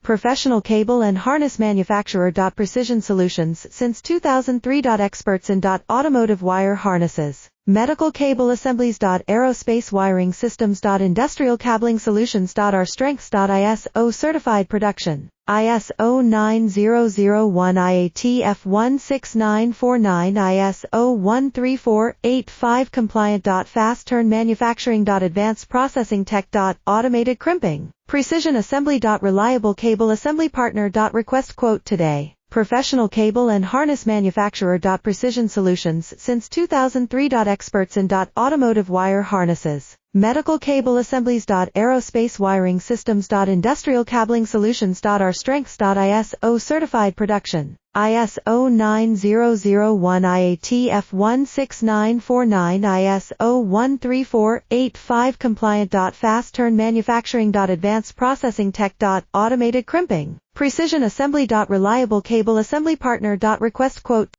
Professional Cable and Harness Manufacturer. Precision Solutions since 2003. Experts in automotive wire harnesses, medical cable assemblies. Aerospace wiring systems. Industrial cabling solutions. Our strengths. ISO certified production. ISO 9001 IATF 16949 ISO 13485 compliant. Fast turn manufacturing. Advanced processing tech. Automated crimping. Precision assembly. Reliable cable assembly partner. Request quote today. Professional Cable and Harness Manufacturer. Precision Solutions since 2003. Experts in automotive wire harnesses, medical cable assemblies. Aerospace wiring systems. Industrial cabling solutions. Our strengths. ISO certified production. ISO 9001 IATF 16949 ISO 13485 compliant. Fast turn manufacturing. Advanced processing tech. Automated crimping. Precision assembly. Reliable cable assembly partner. Request quote